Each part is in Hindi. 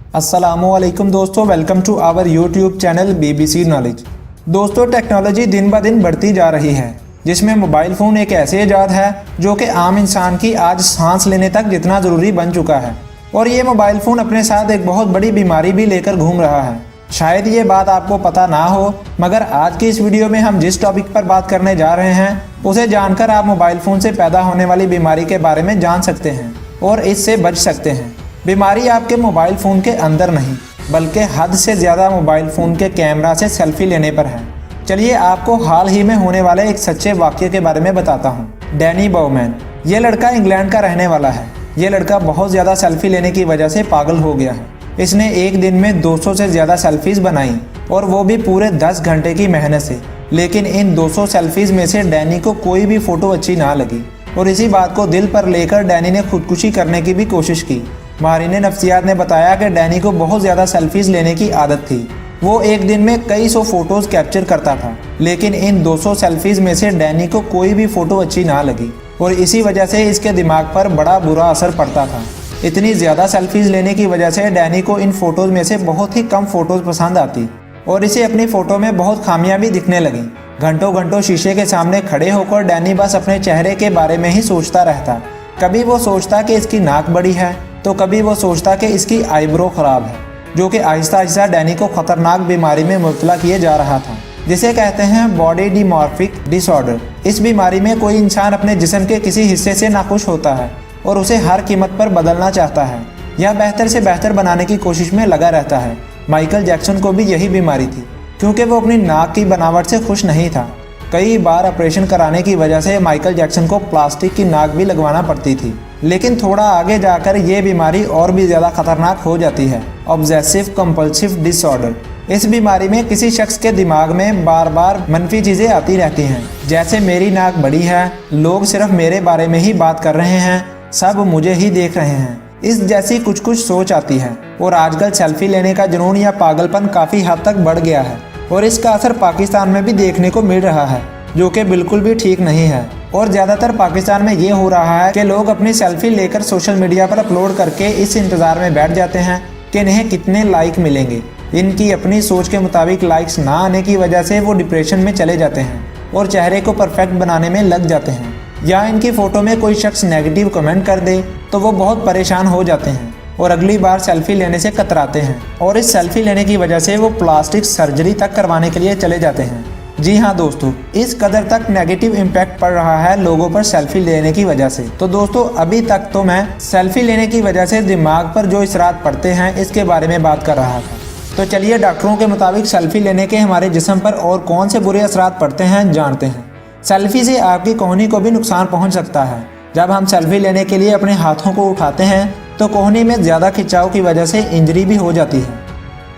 अस्सलामुअलैकुम दोस्तों, welcome to our YouTube channel BBC knowledge. दोस्तों, टेक्नोलॉजी दिन ब दिन बढ़ती जा रही है, जिसमें मोबाइल फ़ोन एक ऐसे ईजाद है जो कि आम इंसान की आज सांस लेने तक जितना ज़रूरी बन चुका है। और ये मोबाइल फ़ोन अपने साथ एक बहुत बड़ी बीमारी भी लेकर घूम रहा है। शायद ये बात आपको पता ना हो, मगर आज की इस वीडियो में हम जिस टॉपिक पर बात करने जा रहे हैं उसे जानकर आप मोबाइल फ़ोन से पैदा होने वाली बीमारी के बारे में जान सकते हैं और इससे बच सकते हैं। बीमारी आपके मोबाइल फ़ोन के अंदर नहीं, बल्कि हद से ज़्यादा मोबाइल फ़ोन के कैमरा से सेल्फी लेने पर है। चलिए आपको हाल ही में होने वाले एक सच्चे वाक़ये के बारे में बताता हूँ। डैनी बाउमैन, ये लड़का इंग्लैंड का रहने वाला है। ये लड़का बहुत ज़्यादा सेल्फी लेने की वजह से पागल हो गया है। इसने एक दिन में 200 से ज़्यादा सेल्फीज़ बनाई, और वो भी पूरे 10 घंटे की मेहनत से। लेकिन इन 200 सेल्फीज़ में से डैनी को कोई भी फ़ोटो अच्छी ना लगी, और इसी बात को दिल पर लेकर डैनी ने खुदकुशी करने की भी कोशिश की। माहिरीन नफ्सियात ने बताया कि डैनी को बहुत ज़्यादा सेल्फीज़ लेने की आदत थी। वो एक दिन में कई सौ फोटोज़ कैप्चर करता था, लेकिन इन 200 सेल्फीज़ में से डैनी को कोई भी फ़ोटो अच्छी ना लगी, और इसी वजह से इसके दिमाग पर बड़ा बुरा असर पड़ता था। इतनी ज़्यादा सेल्फीज़ लेने की वजह से डैनी को इन फ़ोटोज़ में से बहुत ही कम फ़ोटोज़ पसंद आती, और इसे अपनी फ़ोटो में बहुत खामियां भी दिखने लगीं। घंटों घंटों शीशे के सामने खड़े होकर डैनी बस अपने चेहरे के बारे में ही सोचता रहता। कभी वो सोचता कि इसकी नाक बड़ी है, तो कभी वो सोचता कि इसकी आईब्रो ख़राब है, जो कि आहिस्ता आहिस्ता डैनी को ख़तरनाक बीमारी में मुब्तला किए जा रहा था, जिसे कहते हैं बॉडी डिमॉर्फिक डिसऑर्डर। इस बीमारी में कोई इंसान अपने जिस्म के किसी हिस्से से नाखुश होता है और उसे हर कीमत पर बदलना चाहता है या बेहतर से बेहतर बनाने की कोशिश में लगा रहता है। माइकल जैक्सन को भी यही बीमारी थी, क्योंकि वो अपनी नाक की बनावट से खुश नहीं था। कई बार ऑपरेशन कराने की वजह से माइकल जैक्सन को प्लास्टिक की नाक भी लगवाना पड़ती थी। लेकिन थोड़ा आगे जाकर ये बीमारी और भी ज़्यादा खतरनाक हो जाती है, ऑब्सेसिव कंपल्सिव डिसऑर्डर। इस बीमारी में किसी शख्स के दिमाग में बार बार मनफी चीज़ें आती रहती हैं, जैसे मेरी नाक बड़ी है, लोग सिर्फ मेरे बारे में ही बात कर रहे हैं, सब मुझे ही देख रहे हैं, इस जैसी कुछ कुछ सोच आती है। और आजकल सेल्फी लेने का जुनून या पागलपन काफ़ी हद तक बढ़ गया है, और इसका असर पाकिस्तान में भी देखने को मिल रहा है, जो कि बिल्कुल भी ठीक नहीं है। और ज़्यादातर पाकिस्तान में ये हो रहा है कि लोग अपनी सेल्फी लेकर सोशल मीडिया पर अपलोड करके इस इंतज़ार में बैठ जाते हैं कि इन्हें कितने लाइक मिलेंगे। इनकी अपनी सोच के मुताबिक लाइक्स ना आने की वजह से वो डिप्रेशन में चले जाते हैं और चेहरे को परफेक्ट बनाने में लग जाते हैं। या इनकी फ़ोटो में कोई शख्स नेगेटिव कमेंट कर दे तो वो बहुत परेशान हो जाते हैं और अगली बार सेल्फी लेने से कतराते हैं, और इस सेल्फी लेने की वजह से वो प्लास्टिक सर्जरी तक करवाने के लिए चले जाते हैं। जी हाँ दोस्तों, इस कदर तक नेगेटिव इम्पैक्ट पड़ रहा है लोगों पर सेल्फी लेने की वजह से। तो दोस्तों, अभी तक तो मैं सेल्फी लेने की वजह से दिमाग पर जो असरात पड़ते हैं इसके बारे में बात कर रहा था। तो चलिए डॉक्टरों के मुताबिक सेल्फी लेने के हमारे जिस्म पर और कौन से बुरे असरात पड़ते हैं जानते हैं। सेल्फी से आपकी कोहनी को भी नुकसान पहुँच सकता है। जब हम सेल्फी लेने के लिए अपने हाथों को उठाते हैं तो कोहनी में ज़्यादा खिंचाव की वजह से इंजरी भी हो जाती है।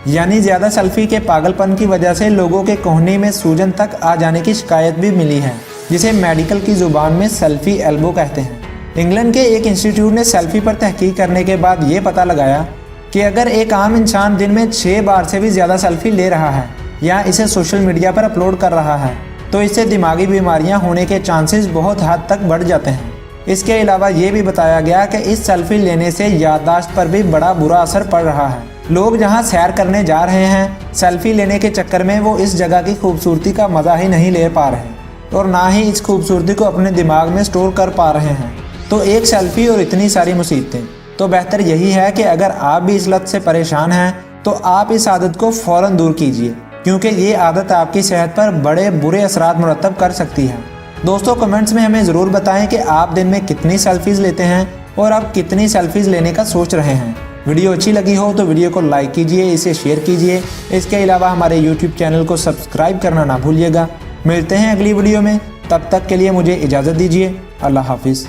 यानी ज़्यादा सेल्फी के पागलपन की वजह से लोगों के कोहनी में सूजन तक आ जाने की शिकायत भी मिली है, जिसे मेडिकल की ज़ुबान में सेल्फी एल्बो कहते हैं। इंग्लैंड के एक इंस्टीट्यूट ने सेल्फी पर तहकीक करने के बाद ये पता लगाया कि अगर एक आम इंसान दिन में 6 बार से भी ज़्यादा सेल्फी ले रहा है या इसे सोशल मीडिया पर अपलोड कर रहा है तो इससे दिमागी बीमारियां होने के चांसेस बहुत हद तक बढ़ जाते हैं। इसके अलावा ये भी बताया गया कि इस सेल्फी लेने से याददाश्त पर भी बड़ा बुरा असर पड़ रहा है। लोग जहां सैर करने जा रहे हैं, सेल्फी लेने के चक्कर में वो इस जगह की खूबसूरती का मज़ा ही नहीं ले पा रहे और ना ही इस खूबसूरती को अपने दिमाग में स्टोर कर पा रहे हैं। तो एक सेल्फी और इतनी सारी मुसीबतें। तो बेहतर यही है कि अगर आप भी इस लत से परेशान हैं तो आप इस आदत को फ़ौरन दूर कीजिए, क्योंकि ये आदत आपकी सेहत पर बड़े बुरे असरात मुरतब कर सकती है। दोस्तों, कमेंट्स में हमें ज़रूर बताएं कि आप दिन में कितनी सेल्फीज़ लेते हैं और आप कितनी सेल्फीज़ लेने का सोच रहे हैं। वीडियो अच्छी लगी हो तो वीडियो को लाइक कीजिए, इसे शेयर कीजिए। इसके अलावा हमारे यूट्यूब चैनल को सब्सक्राइब करना ना भूलिएगा। मिलते हैं अगली वीडियो में, तब तक के लिए मुझे इजाज़त दीजिए। अल्लाह हाफिज़।